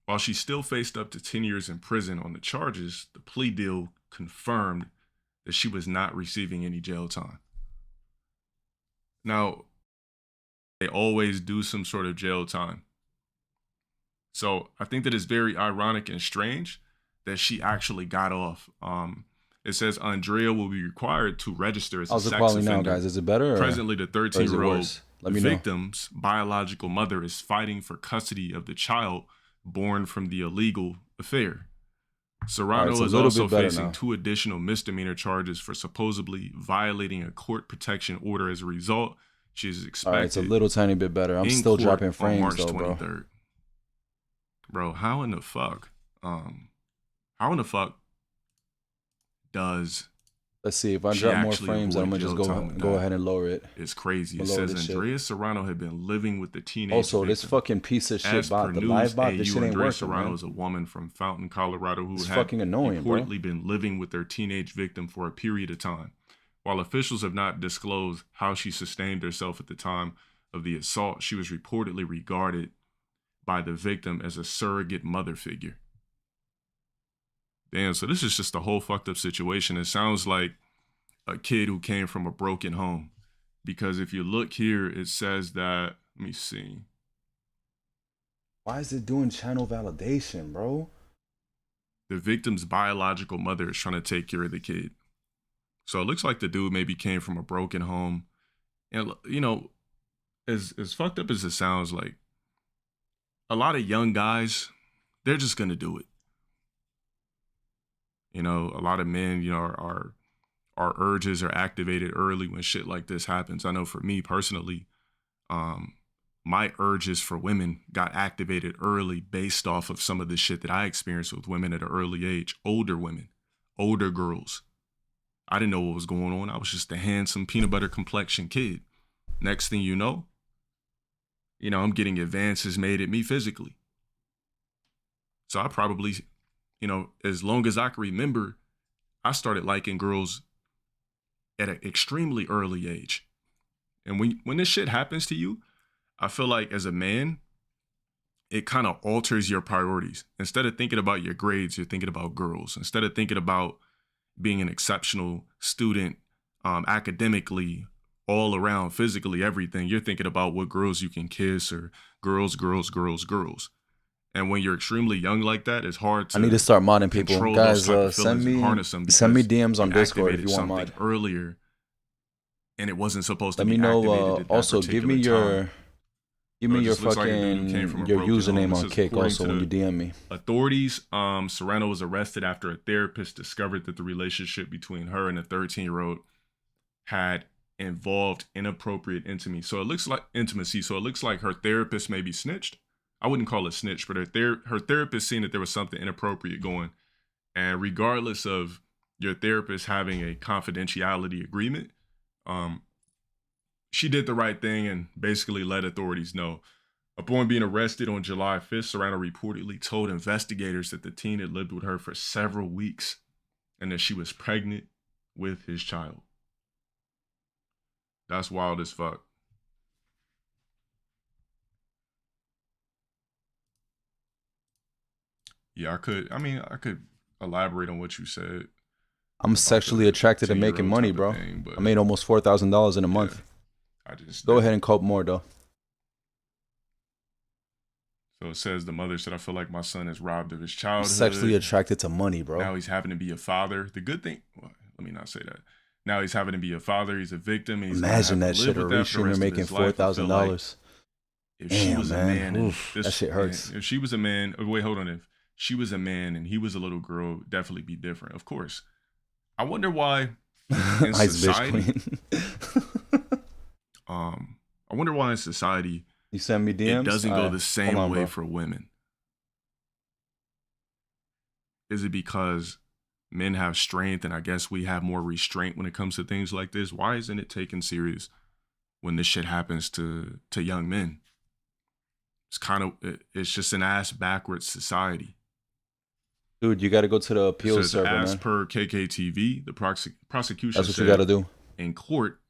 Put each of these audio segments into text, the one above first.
While she still faced up to 10 years in prison on the charges, the plea deal confirmed that she was not receiving any jail time. Now, they always do some sort of jail time. So I think that it's very ironic and strange that she actually got off. It says Andrea will be required to register as a How's the sex quality now, offender. guys? Is it better Presently, the or is it 13-year-old worse? Let me know. victim's biological mother is fighting for custody of the child born from the illegal affair. Serrano is also facing 2 additional misdemeanor charges for supposedly violating a court protection order. As a result, she is expected. All right, it's a little tiny bit better. I'm still dropping frames on March though, 23rd. bro. Bro, how in the fuck does Let's see if I drop more frames. I'm gonna just go ahead and lower it. It's crazy. It says Andrea Serrano had been living with the teenage. Also, this fucking piece of shit bot, the live bot, this shit ain't working. Serrano is a woman from Fountain, Colorado, who had fucking annoying, reportedly been living with their teenage victim for a period of time. While officials have not disclosed how she sustained herself at the time of the assault, she was reportedly regarded by the victim as a surrogate mother figure. Damn, so this is just a whole fucked up situation. It sounds like a kid who came from a broken home. Because if you look here, it says that, let me see. Why is it doing channel validation, bro? The victim's biological mother is trying to take care of the kid. So it looks like the dude maybe came from a broken home. And, you know, as fucked up as it sounds, like, a lot of young guys, they're just going to do it. You know, a lot of men, you know, our urges are activated early when shit like this happens. I know for me personally, my urges for women got activated early based off of some of the shit that I experienced with women at an early age. Older women, older girls. I didn't know what was going on. I was just a handsome peanut butter complexion kid. Next thing you know, I'm getting advances made at me physically. So I probably, as long as I can remember, I started liking girls at an extremely early age. And when this shit happens to you, I feel like as a man, it kind of alters your priorities. Instead of thinking about your grades, you're thinking about girls. Instead of thinking about being an exceptional student academically, all around, physically, everything, you're thinking about what girls you can kiss or girls. And when you're extremely young like that, it's hard to. I need to start modding people. Guys, send me DMs on Discord if you want mod. Earlier, and it wasn't supposed to be activated. Let me know. Also, give me your fucking your username on Kick. Also, when you DM me. Authorities. Serrano was arrested after a therapist discovered that the relationship between her and a 13-year-old had involved inappropriate intimacy. So it looks like her therapist maybe snitched. I wouldn't call it snitch, but her therapist seen that there was something inappropriate going. And regardless of your therapist having a confidentiality agreement, she did the right thing and basically let authorities know. Upon being arrested on July 5th, Serrano reportedly told investigators that the teen had lived with her for several weeks and that she was pregnant with his child. That's wild as fuck. Yeah, I could elaborate on what you said. I'm sexually attracted to making money, bro. I made almost $4,000 in a month. Go ahead and cope more, though. So it says the mother said, I feel like my son is robbed of his childhood. I'm sexually attracted to money, bro. Now he's having to be a father. The good thing, well, let me not say that. Now he's having to be a father. He's a victim. And he's imagine that shit. A restreamer making $4,000. If she was a man, oof, that shit hurts. If she was a man, wait, hold on. If she was a man and he was a little girl, it would definitely be different. Of course. I wonder why in society. I wonder why in society you send me DMs. It doesn't go the same way for women. Is it because men have strength and I guess we have more restraint when it comes to things like this? Why isn't it taken serious when this shit happens to young men? It's just an ass backwards society. Dude, you got to go to the appeals server, man. As per KKTV, the prosecution That's what you got to do. In court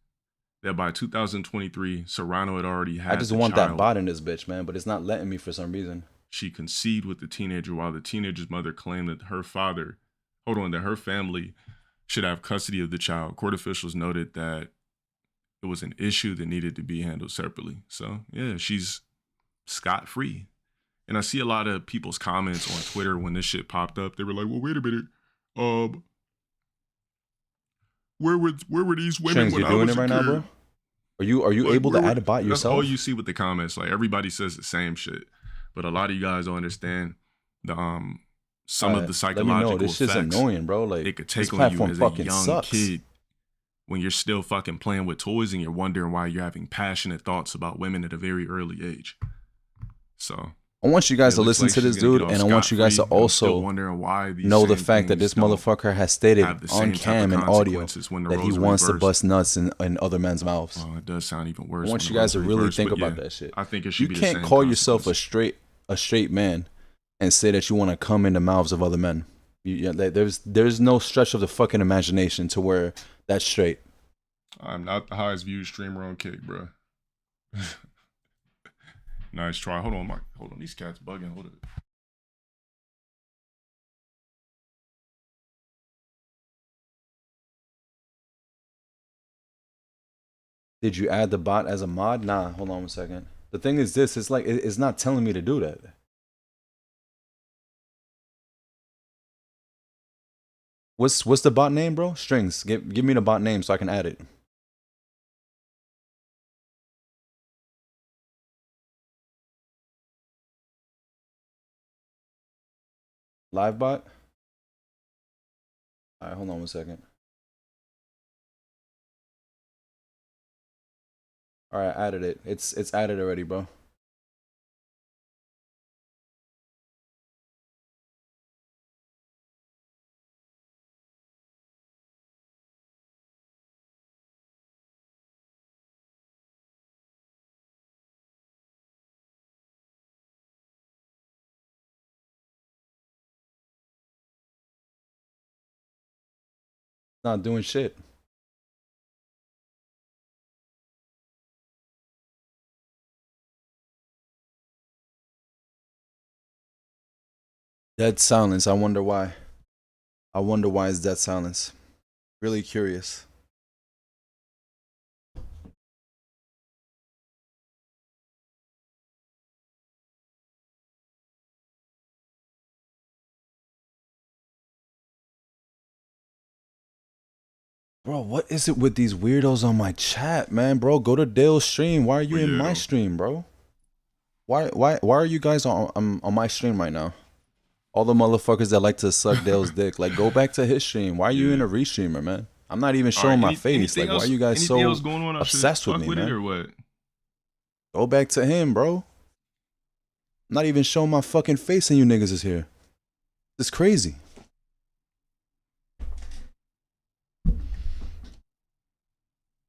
that by 2023, Serrano had already had I just want that bot in this bitch, man, but it's not letting me for some reason. she conceived with the teenager while the teenager's mother claimed that her family should have custody of the child. Court officials noted that it was an issue that needed to be handled separately. So yeah, she's scot-free. And I see a lot of people's comments on Twitter when this shit popped up. They were like, well, wait a minute. Where were these women when I was a kid? Now, bro? Are you able to add a bot yourself? That's all you see with the comments. Like everybody says the same shit, but a lot of you guys don't understand the some of the psychological this effects. Shit's annoying, bro. Like it could take on you as a young kid when you're still fucking playing with toys and you're wondering why you're having passionate thoughts about women at a very early age. So I want you guys to listen to this dude, and I want you guys to also know the fact that this motherfucker has stated on cam and audio that he wants to bust nuts in other men's mouths. Oh, it does sound even worse. I want you guys to really think about that shit. I think it should be the same. You can't call yourself a straight man and say that you want to come in the mouths of other men. There's no stretch of the fucking imagination to where that's straight. I'm not the highest viewed streamer on Kick, bro. Nice try. Hold on. These cats bugging. Hold it. Did you add the bot as a mod? Nah, hold on a second. The thing is this, it's like, it's not telling me to do that. What's the bot name, bro? Strings. Give me the bot name so I can add it. Live bot? Alright, hold on 1 second. Alright, added it. It's added already, bro. Not doing shit. Dead silence. I wonder why. I wonder why it's dead silence. Really curious. Bro, what is it with these weirdos on my chat, man? Bro, go to Dale's stream. Why are you in my stream, bro? Why are you guys on my stream right now? All the motherfuckers that like to suck Dale's dick, like, go back to his stream. Why are you in a restreamer, man? I'm not even showing my face. Like, why are you guys so obsessed with me, man? Or what? Go back to him, bro. I'm not even showing my fucking face and you niggas is here. It's crazy.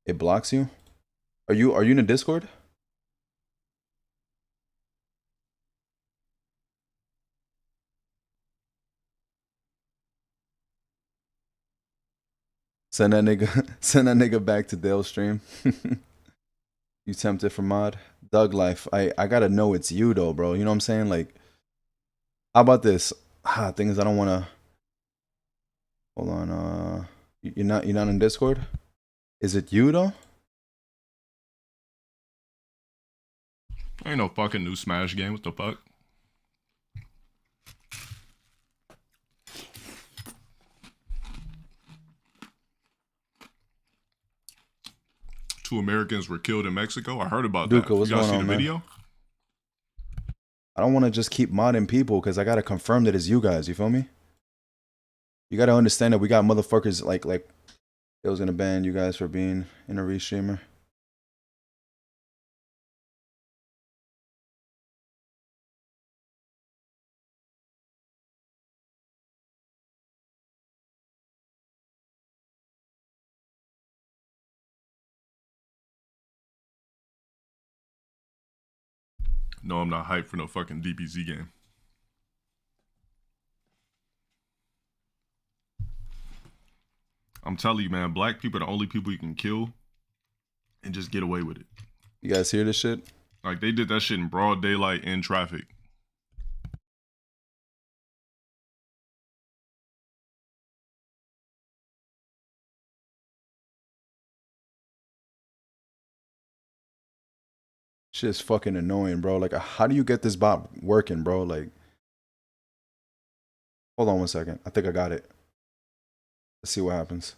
It blocks you? Are you in a Discord? Send that nigga back to Dale's stream. You tempted for mod? Doug Life. I gotta know it's you though, bro. You know what I'm saying? Like, how about this? Thing is, I don't wanna. Hold on. You're not in Discord? Is it you though? Ain't no fucking new Smash game. What the fuck? Two Americans were killed in Mexico. I heard about that. What's going on, man? Video? I don't want to just keep modding people because I gotta confirm that it's you guys. You feel me? You gotta understand that we got motherfuckers like it was gonna ban you guys for being in a restreamer. No, I'm not hyped for no fucking DBZ game. I'm telling you, man, black people are the only people you can kill and just get away with it. You guys hear this shit? Like, they did that shit in broad daylight in traffic. Shit's fucking annoying, bro. Like, how do you get this bot working, bro? Like, hold on 1 second. I think I got it. Let's see what happens.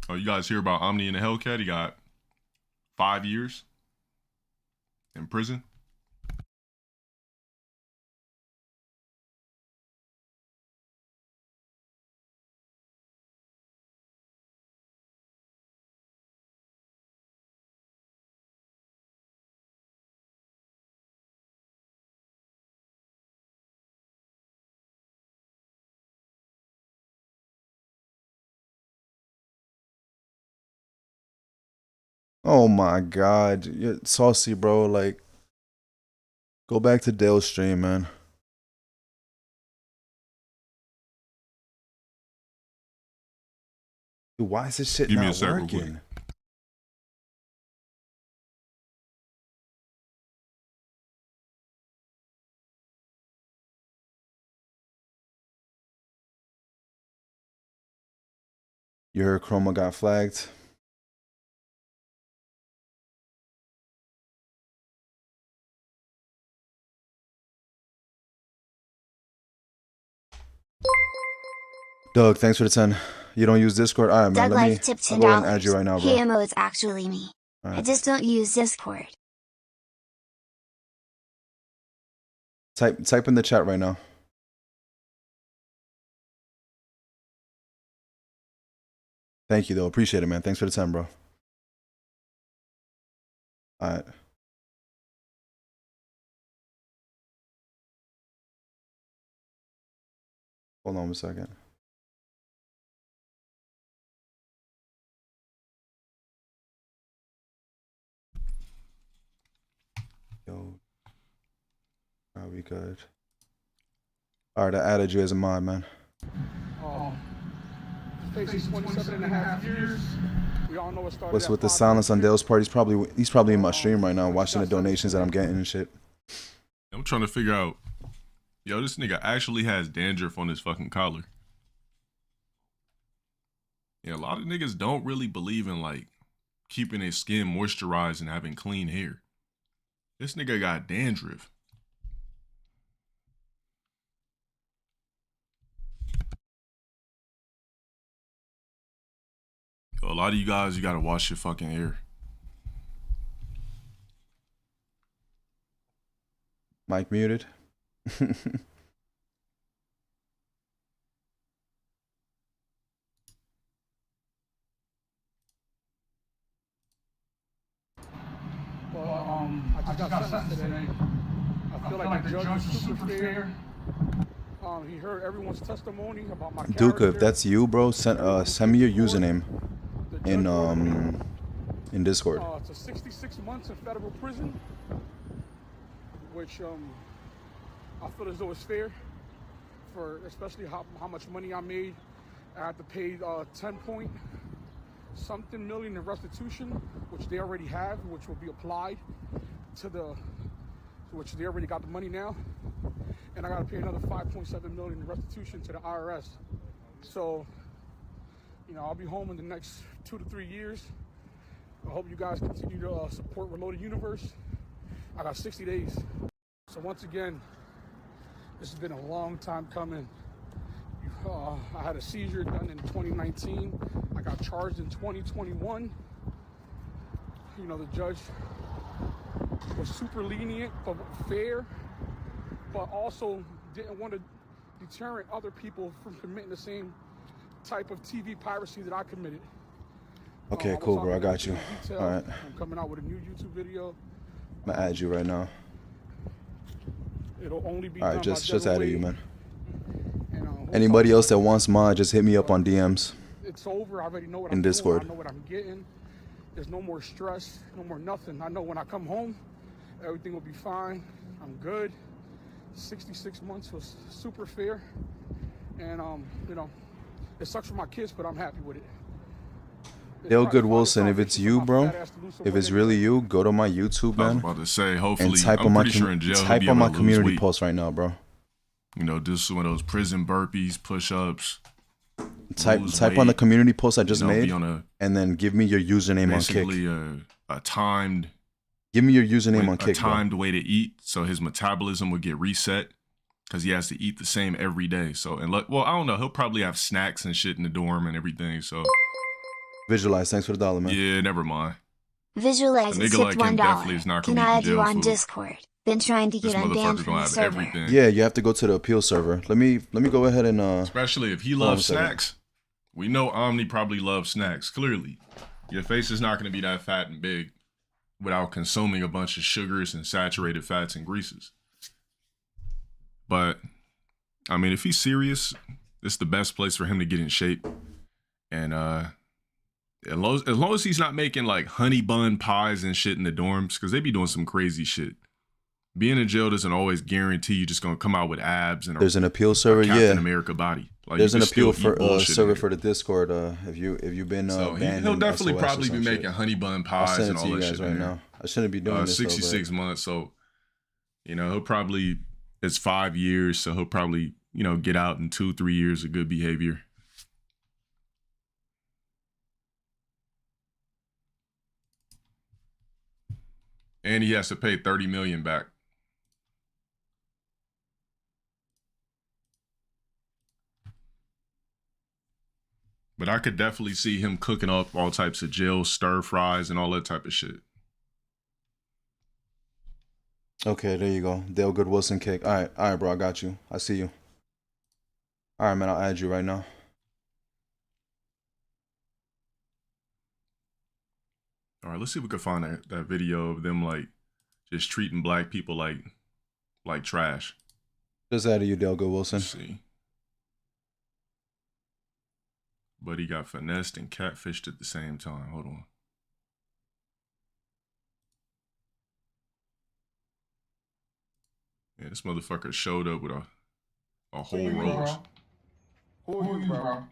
Oh, you guys hear about Omni and the Hellcat? He got 5 years in prison. Oh my god, you're saucy, bro. Like, go back to Dale's stream, man. Dude, why is this shit Give me a not sec real quick. working? You heard Chroma got flagged. Doug, thanks for the 10. You don't use Discord? Alright, man. Doug Life tipped I'll go ahead and add you $10. right now, bro. Hey, IMMO, it's actually me. Right. I just don't use Discord. Type in the chat right now. Thank you, though. Appreciate it, man. Thanks for the 10, bro. Alright. Hold on 1 second. Yo. Are we good? Alright, I added you as a mod, man. Facing 27.5 years. We all know it started. What's with the silence on Dale's part? He's probably in my stream right now, watching the donations that I'm getting and shit. I'm trying to figure out, yo, this nigga actually has dandruff on his fucking collar. Yeah, a lot of niggas don't really believe in like keeping their skin moisturized and having clean hair. This nigga got dandruff. Yo, a lot of you guys, you gotta wash your fucking hair. Mic muted. I just got sentenced today. I feel like the judge was super fair. He heard everyone's testimony about my character. Duke, if that's you, bro, send me your username in Discord. To 66 months in federal prison, which I feel as though it's fair for especially how much money I made. I had to pay 10-point-something million in restitution, which they already have, which will be applied to which they already got the money now, and I got to pay another 5.7 million in restitution to the IRS. So, you know, I'll be home in the next 2 to 3 years. I hope you guys continue to support Reloaded Universe. I got 60 days. So once again, this has been a long time coming. I had a seizure done in 2019. I got charged in 2021. You know, the judge was super lenient but fair, but also didn't want to deter other people from committing the same type of TV piracy that I committed. Okay, cool, bro. I got you. All right. I'm coming out with a new YouTube video. I'm gonna add you right now. It'll only be all right. Just added you, man. And, anybody else that wants mod, just hit me up on DMs. It's over. I already know what in I'm Discord. doing. I know what I'm getting. There's no more stress, no more nothing. I know when I come home, everything will be fine. I'm good. 66 months was super fair, and you know, it sucks for my kids, but I'm happy with it. Dale Good Wilson, if it's you, bro, if it's really you, go to my YouTube, I was man, about to say, and hopefully, type I'm on my pretty sure in jail he'll type be on able my to lose community weight. post right now, bro. You know, just one of those prison burpees, push-ups. Type on the community post I just made, and then give me your username on Kick. Basically, a timed. Give me your username on A Kick, timed bro. way to eat, so his metabolism would get reset, because he has to eat the same every day. So, and well, I don't know. He'll probably have snacks and shit in the dorm and everything. So, Visualize. Thanks for the $1, man. Yeah, never mind. Visualize A is nigga tipped like him definitely $1. is not Can gonna I be add you jail on food. Discord? Been trying to This get unbanned motherfucker from gonna the have server. everything. Yeah, you have to go to the appeal server. Let me go ahead and Especially if he loves snacks. We know Omni probably loves snacks. Clearly, your face is not gonna be that fat and big without consuming a bunch of sugars and saturated fats and greases. But I mean, if he's serious, it's the best place for him to get in shape. And as long as he's not making like honey bun pies and shit in the dorms, because they be doing some crazy shit. Being in jail doesn't always guarantee you're just gonna come out with abs and there's an appeal server, Captain America body. Like, there's an appeal for server for the Discord. If you've been so banned, he'll definitely SOS probably be making honey bun pies and all that shit right now. I shouldn't be doing this. 66 months, so you know he'll probably, it's 5 years, so he'll probably, you know, get out in 2-3 years of good behavior. And he has to pay 30 million back. But I could definitely see him cooking up all types of jail stir fries and all that type of shit. Okay, there you go. Dale Good Wilson Kick. All right, bro. I got you. I see you. All right, man. I'll add you right now. All right, let's see if we can find that video of them like just treating black people like trash. Just added you, Dale Good Wilson. Let's see. But he got finessed and catfished at the same time. Hold on. Yeah, this motherfucker showed up with a whole roast. Who are you, bro?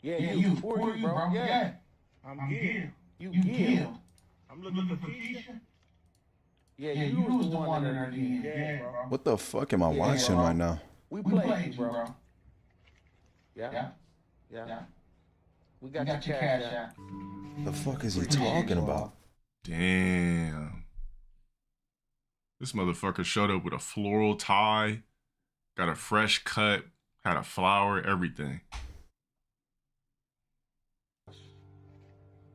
Yeah, you. Who are you, bro? Yeah. I'm Gil. You Gil. I'm looking for Keisha. Yeah, you was the one in her DM. Yeah, bro. What the fuck am I watching right now? We played you, bro. Yeah. We got your cash out. The fuck is he talking about? Damn. This motherfucker showed up with a floral tie, got a fresh cut, had a flower, everything.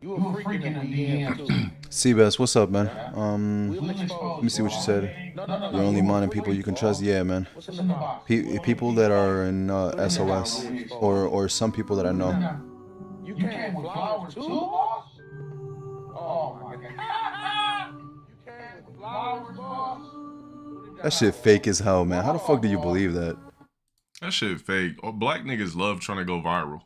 You were freaking in the DM too. Seabass, what's up, man? Let me see what you said. No. You're only minding people you can trust. Yeah, man. What's in the box? People that are in SOS or some people that I know. You came with flowers too, boss? Oh my god. You came with flowers, boss? That shit fake as hell, man. How the fuck do you believe that? That shit fake. Oh, black niggas love trying to go viral.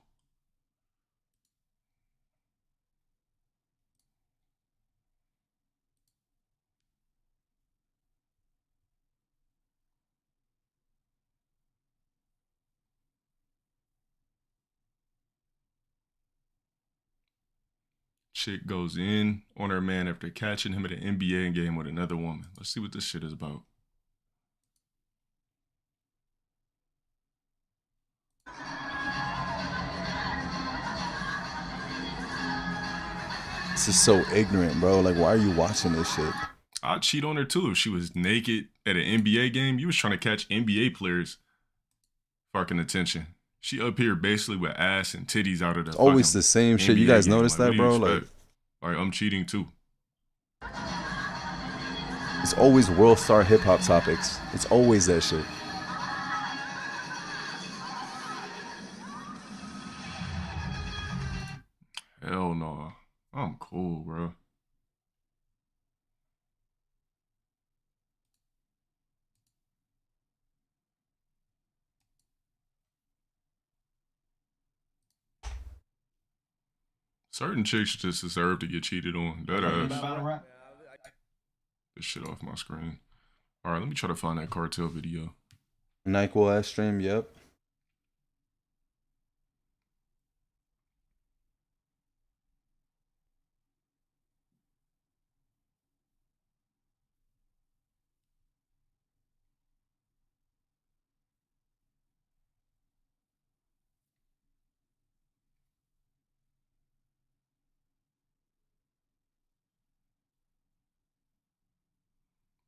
Chick goes in on her man after catching him at an NBA game with another woman. Let's see what this shit is about. This is so ignorant, bro. Like, why are you watching this shit? I'd cheat on her too if she was naked at an NBA game. You was trying to catch NBA players fucking attention. She up here basically with ass and titties out of the. It's always the same shit. You guys notice that, bro? Like I'm cheating too. It's always world star hip hop topics. It's always that shit. Hell no. I'm cool, bro. Certain chicks just deserve to get cheated on. That ass. This shit off my screen. All right, let me try to find that cartel video. NyQuil ass stream, yep.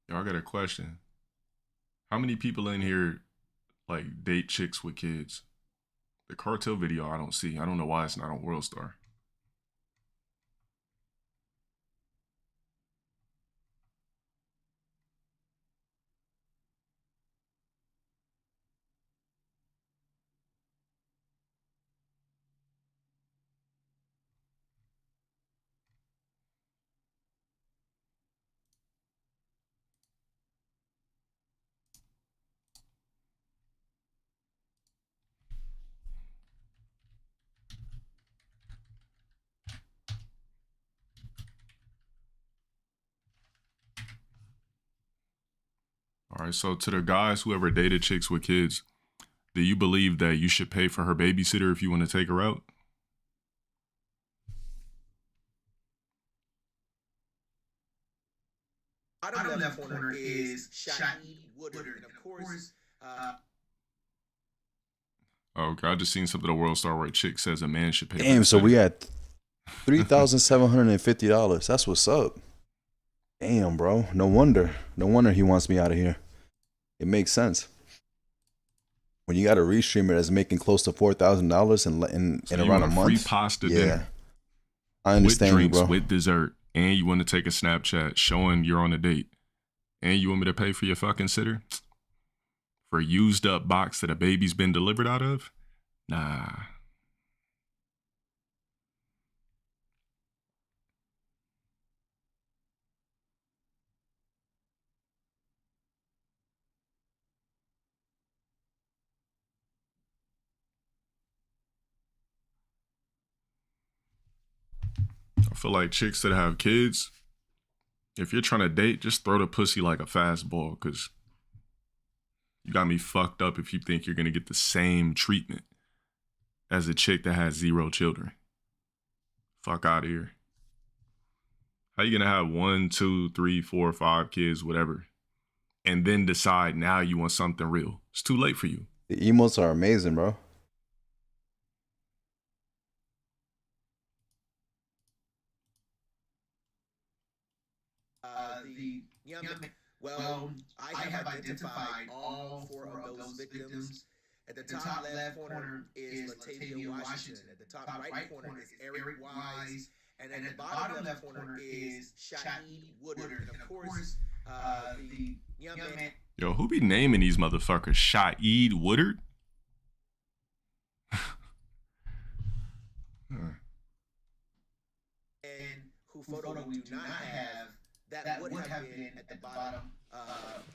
Y'all got a question. How many people in here like date chicks with kids? The cartel video I don't see. I don't know why it's not on WorldStar. All right, so to the guys who ever dated chicks with kids, do you believe that you should pay for her babysitter if you want to take her out? Bottom left corner is Shaheed Woodard, and of course, Okay, I just seen something on WorldStar where a chick says a man should pay. Damn, so we had $3,750. That's what's up. Damn, bro. No wonder he wants me out of here. It makes sense. When you got a restreamer that's making close to $4,000 in around a month, free pasta dinner. I understand, with drinks, you, bro. with dessert, and you want to take a Snapchat showing you're on a date, and you want me to pay for your fucking sitter for a used up box that a baby's been delivered out of? Nah. I feel like chicks that have kids, if you're trying to date, just throw the pussy like a fastball, because you got me fucked up if you think you're going to get the same treatment as a chick that has 0 children. Fuck out of here. How you going to have 1, 2, 3, 4, 5 kids, whatever, and then decide now you want something real? It's too late for you. The emotes are amazing, bro. Well, I have identified all 4 of those victims. At the top left corner is Latavia Washington. At the top right corner is Eric Wise. And at the bottom left corner is Shaheed Woodard. And of course, the young man. Yo, who be naming these motherfuckers Shaheed Woodard? And who photo we do not have, that would have been at the bottom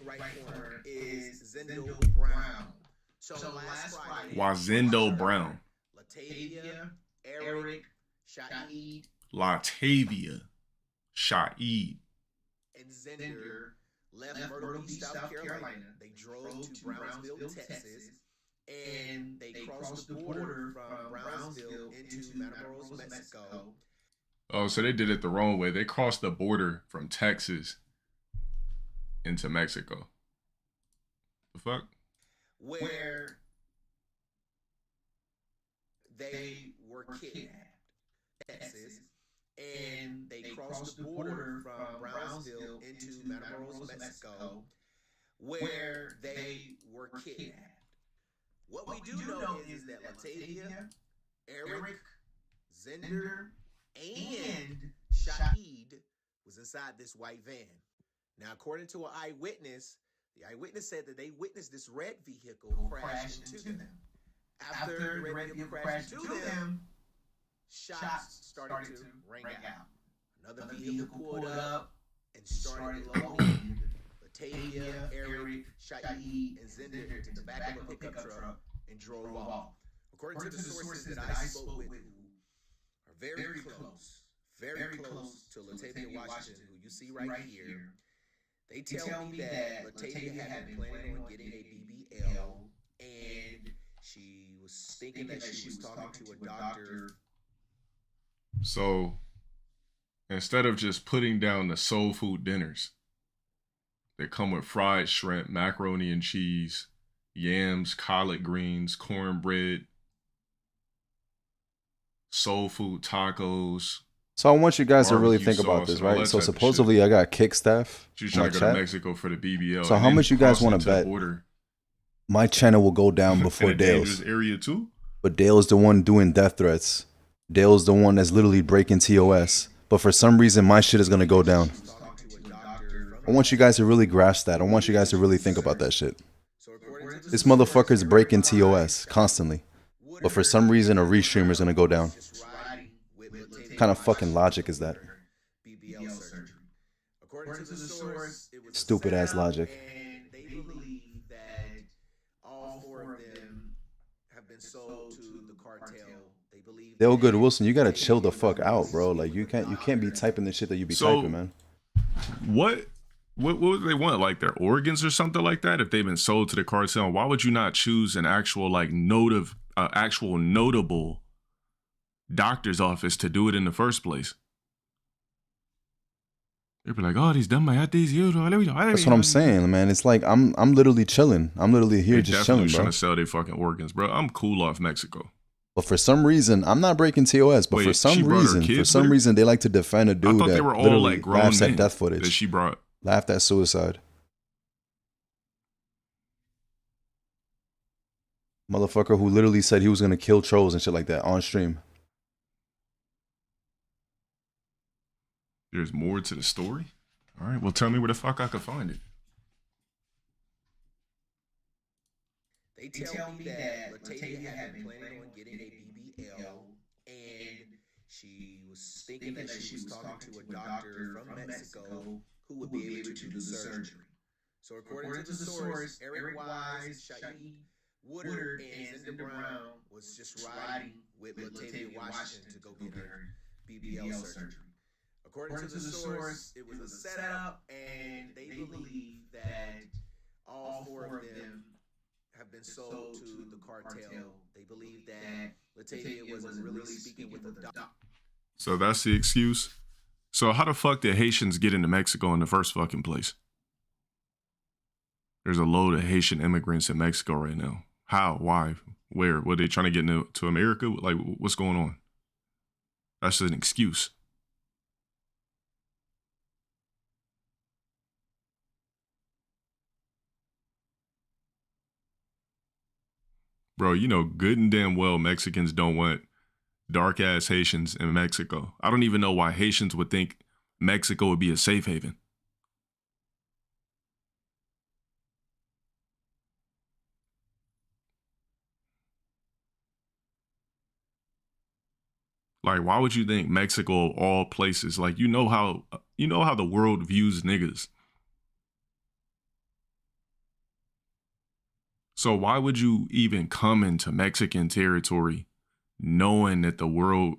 right corner is Zendo Brown. So last Friday, Wazendo Brown. Latavia, Eric, Shaheed, Latavia, Shaheed, and Zender left Myrtle Beach, South Carolina. They drove to Brownsville, Texas, and they crossed the border from Brownsville into Matamoros, Mexico. Oh, so they did it the wrong way. They crossed the border from Texas into Mexico. The fuck? Where they were kidnapped, Texas, and they crossed the border from Brownsville into Matamoros, Mexico, where they were kidnapped. What we do know is that Latavia, Eric, Zender, and Shaheed was inside this white van. Now, according to an eyewitness, the eyewitness said that they witnessed this red vehicle crash into them. After the red vehicle crashed into them, shots started to ring out. Another vehicle pulled up and started loading Latavia, Eric, Shaheed, and Zender into the back of a pickup truck and drove off. According to the sources that I spoke with, who are very close to Latavia Washington, who you see right here, they tell me that Latavia had been planning on getting a BBL, and she was thinking that she was talking to a doctor. So instead of just putting down the soul food dinners that come with fried shrimp, macaroni and cheese, yams, collard greens, cornbread, soul food tacos, So I want you guys to really barbecue think about sauce this, and all right? that So type of supposedly shit. I got kick staff She's in my trying to go to chat. Mexico for the BBL. So and how then much you guys crossing want to into the bet border my channel will go down in before a dangerous Dale's? area too? But Dale's the one doing death threats. Dale's the one that's literally breaking TOS. But for some reason, my shit is gonna go down. I want you guys to really grasp that. I want you guys to really think about that shit. This motherfucker's breaking TOS constantly. But for some reason, a restreamer is gonna go down. What kind of fucking logic is that? According to the source, it was Stupid set ass up, logic. and they believe that all four of them have been sold to the cartel. They believe Dale that Good Wilson, you gotta chill the fuck out, bro. Like you can't be typing the shit that you be So- typing, man. What would they want? Like their organs or something like that? If they've been sold to the cartel, why would you not choose an actual like actual notable doctor's office to do it in the first place? They'd be like, oh, these done my these. That's what I'm saying, man. It's like I'm literally chilling. I'm literally here They just definitely chilling, trying bro. to sell their fucking organs, bro. I'm cool off Mexico. But for some reason, I'm not breaking TOS. But Wait, for she some brought her reason, kids with her? they like to defend a I dude thought they that were all literally like grown laughs men at death that footage, she brought. laughed at suicide. Motherfucker who literally said he was gonna kill trolls and shit like that on stream. There's more to the story. All right, well, tell me where the fuck I could find it. They tell me that Latavia had been planning on getting a BBL, and she was thinking that she was talking to a doctor from Mexico who would be able to do the surgery. So according to the source, Eric Wise, Shaid Woodard, and Zinda Brown was just riding with Latavia Washington to go get her BBL surgery. According to the source, it was a setup, and they believe that all four of them have been sold to the cartel. They believe that Latavia wasn't really speaking with a doctor. So that's the excuse. So how the fuck did Haitians get into Mexico in the first fucking place? There's a load of Haitian immigrants in Mexico right now. How? Why? Where? Were they trying to get to America? Like, what's going on? That's an excuse. Bro, you know good and damn well Mexicans don't want dark ass Haitians in Mexico. I don't even know why Haitians would think Mexico would be a safe haven. Like, why would you think Mexico of all places? Like, you know how the world views niggas. So why would you even come into Mexican territory knowing that the world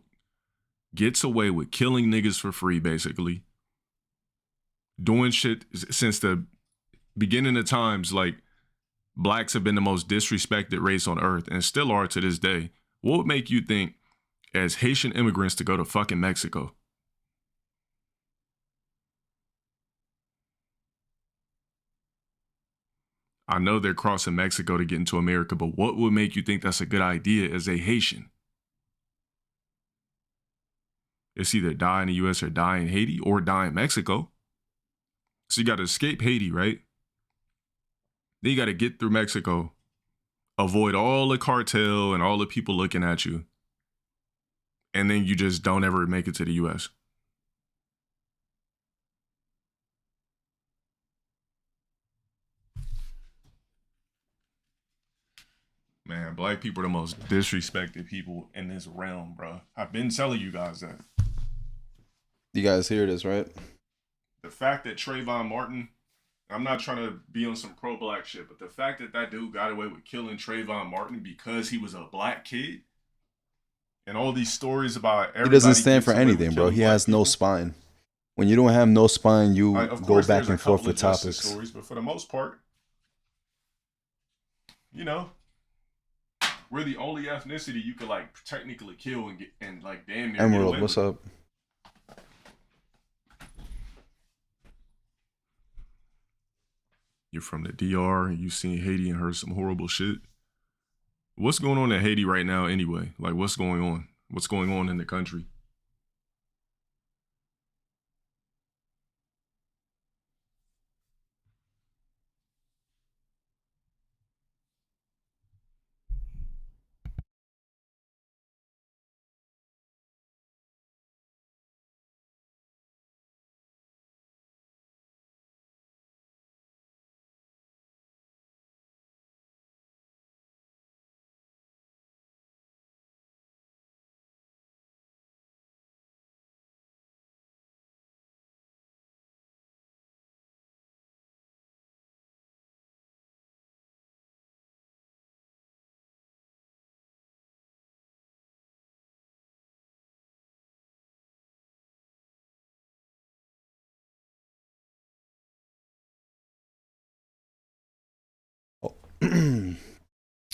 gets away with killing niggas for free, basically? Doing shit since the beginning of times, like blacks have been the most disrespected race on earth and still are to this day. What would make you think as Haitian immigrants to go to fucking Mexico? I know they're crossing Mexico to get into America, but what would make you think that's a good idea as a Haitian? It's either die in the US or die in Haiti or die in Mexico. So you got to escape Haiti, right? Then you got to get through Mexico, avoid all the cartel and all the people looking at you. And then you just don't ever make it to the US. Man, black people are the most disrespected people in this realm, bro. I've been telling you guys that. You guys hear this, right? The fact that Trayvon Martin, I'm not trying to be on some pro-black shit, but the fact that that dude got away with killing Trayvon Martin because he was a black kid, and all these stories about everybody He doesn't stand gets for away with anything, bro. killing He black has no people. spine. When you don't have no spine, you Of go course, back there's a and forth couple with of justice topics. stories, but for the most part, you know, we're the only ethnicity you could like technically kill and get and like damn near Emerald, get away what's with. up? You're from the DR and you've seen Haiti and heard some horrible shit. What's going on in Haiti right now anyway? Like, what's going on? What's going on in the country?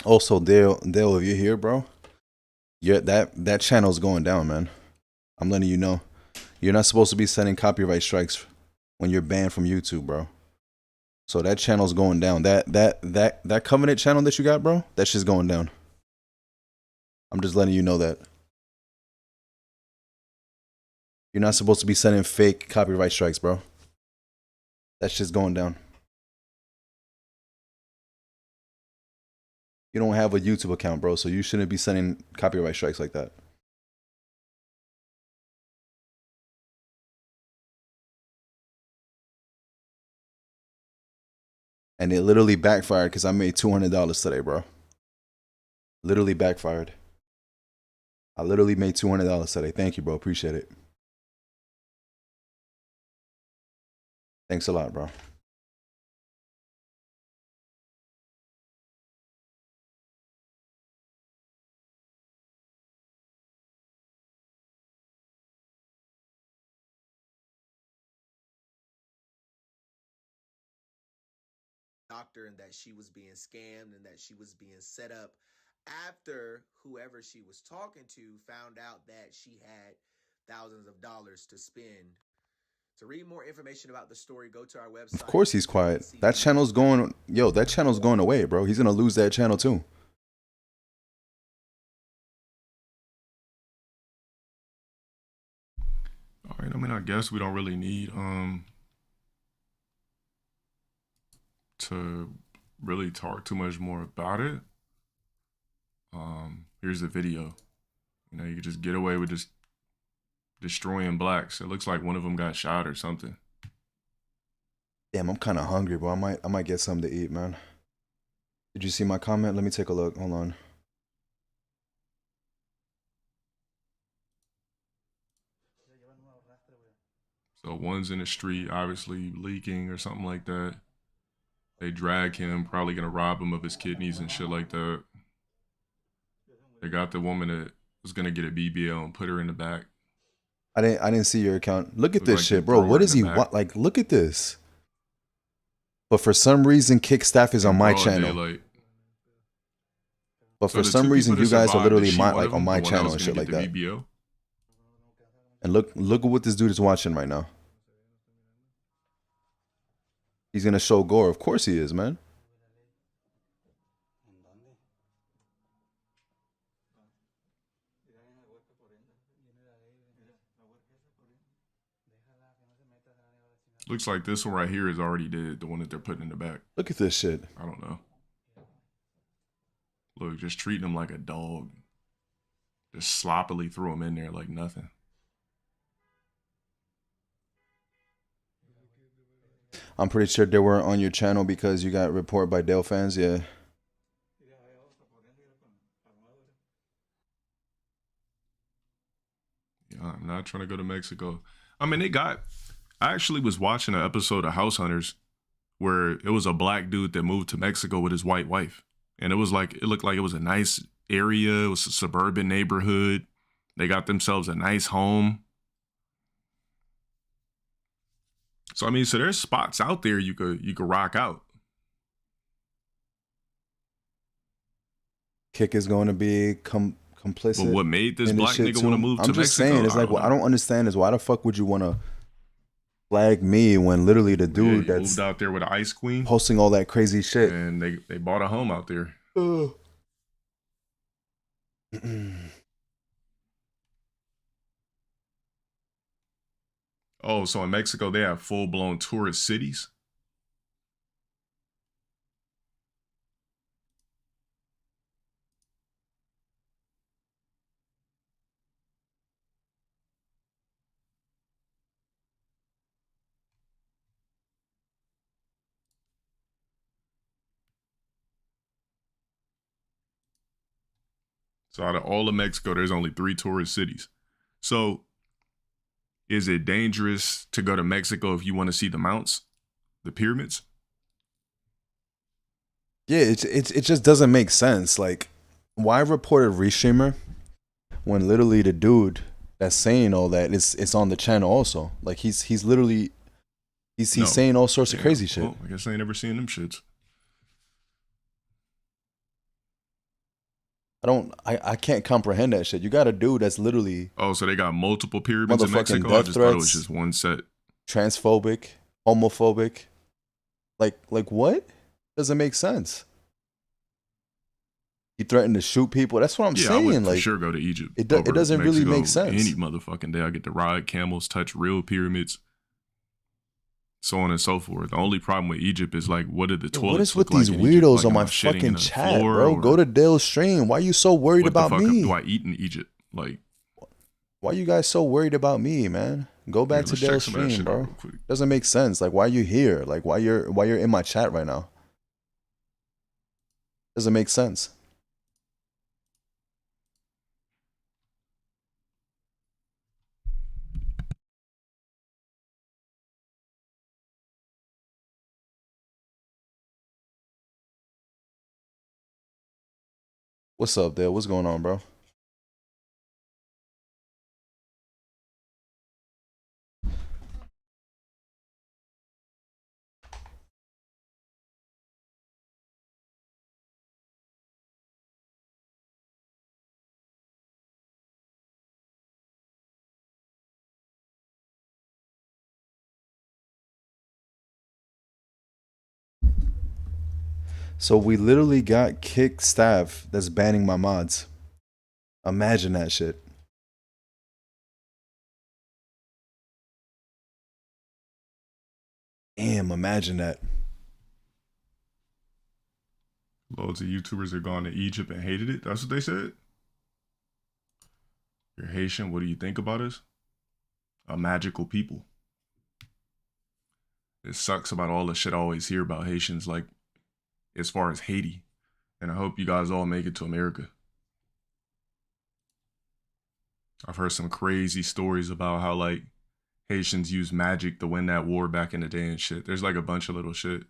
Also, Dale, if you're here, bro, that channel's going down, man. I'm letting you know. You're not supposed to be sending copyright strikes when you're banned from YouTube, bro. So that channel's going down. That Covenant channel that you got, bro, that shit's going down. I'm just letting you know that. You're not supposed to be sending fake copyright strikes, bro. That shit's going down. You don't have a YouTube account, bro, so you shouldn't be sending copyright strikes like that. And it literally backfired because I made $200 today, bro. Literally backfired. I literally made $200 today. Thank you, bro. Appreciate it. Thanks a lot, bro. Doctor and that she was being scammed and that she was being set up after whoever she was talking to found out that she had thousands of dollars to spend. To read more information about the story, go to our website. Of course he's quiet. That channel's going, that channel's going away, bro. He's gonna lose that channel too. All right, I mean, I guess we don't really need to really talk too much more about it. Here's the video. You know, you could just get away with just destroying blacks. It looks like one of them got shot or something. Damn, I'm kind of hungry, bro. I might get something to eat, man. Did you see my comment? Let me take a look. Hold on. So one's in the street, obviously leaking or something like that. They drag him, probably gonna rob him of his kidneys and shit like that. They got the woman that was gonna get a BBL and put her in the back. I didn't see your account. Look at this shit, bro. What is he want? Like, look at this. But for some reason, Kick Staff is on my channel. But for some reason, you guys are literally on my channel and shit like that. And look at what this dude is watching right now. He's gonna show gore. Of course he is, man. Looks like this one right here is already dead, the one that they're putting in the back. Look at this shit. I don't know. Look, just treating him like a dog. Just sloppily threw him in there like nothing. I'm pretty sure they weren't on your channel because you got reported by Dale fans, yeah. Yeah, I'm not trying to go to Mexico. I mean, I actually was watching an episode of House Hunters where it was a black dude that moved to Mexico with his white wife. And it looked like it was a nice area. It was a suburban neighborhood. They got themselves a nice home. So, I mean, so there's spots out there you could rock out. Kick is going to be complicit. But what made this black nigga want to move to Mexico? I'm just saying, it's like, what I don't understand is why the fuck would you want to flag me when literally the dude that's moved out there with an ice queen posting all that crazy shit, and they bought a home out there. Oh, so in Mexico they have full-blown tourist cities? So out of all of Mexico, there's only 3 tourist cities. So is it dangerous to go to Mexico if you want to see the mounts, the pyramids? Yeah, it just doesn't make sense. Like, why report a restreamer when literally the dude that's saying all that is on the channel also? Like, he's literally saying all sorts of crazy shit. Well, I guess I ain't never seen them shits. I can't comprehend that shit. You got a dude that's literally Oh, so they got multiple pyramids in motherfucking Mexico? I death just thought it was threats, just one set. transphobic, homophobic. Like what? Doesn't make sense. He threatened to shoot people. That's what I'm Yeah, I would saying. for Like sure go to Egypt. it over doesn't really Mexico make sense. Any motherfucking day. I get to ride camels, touch real pyramids, so on and so forth. The only problem with Egypt is like, what did the toilets What is look with these like in Egypt? weirdos Like, on am my I shitting in fucking the chat, floor, bro? or Go to Dale's stream. Why you so worried what the about fuck me? do I eat in Egypt? Like, Why you guys so worried about me, man? Go back to let's check Dale's some of that stream, shit out bro. real quick. Doesn't make sense. Like why you here? Like why you're in my chat right now? Doesn't make sense. What's up, Dale? What's going on, bro? So we literally got kick staff that's banning my mods. Imagine that shit. Damn, imagine that. Loads of YouTubers have gone to Egypt and hated it. That's what they said. You're Haitian. What do you think about us? A magical people. It sucks about all the shit I always hear about Haitians, like as far as Haiti. And I hope you guys all make it to America. I've heard some crazy stories about how like Haitians use magic to win that war back in the day and shit. There's like a bunch of little shit.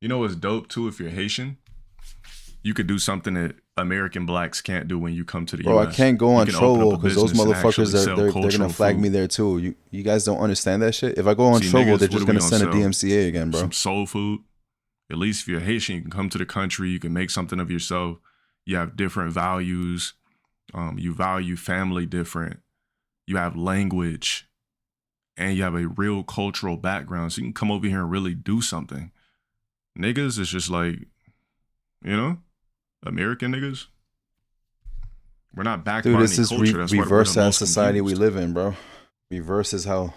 You know what's dope too? If you're Haitian, you could do something that American blacks can't do when you come to the Bro, US. I can't go on You can open up Trovo a because those business and actually motherfuckers sell they're cultural gonna flag food. me there too. You guys don't understand that shit. If I go on See, Trovo, niggas, they're what just are we gonna gonna send a sell? DMCA again, bro. Some soul food. At least if you're Haitian, you can come to the country. You can make something of yourself. You have different values. You value family different. You have language. And you have a real cultural background. So you can come over here and really do something. Niggas is just like, you know, American niggas. We're not backed Dude, by this any is culture. That's why we're reverse the ass most society we confused. live in, bro. Reverse is how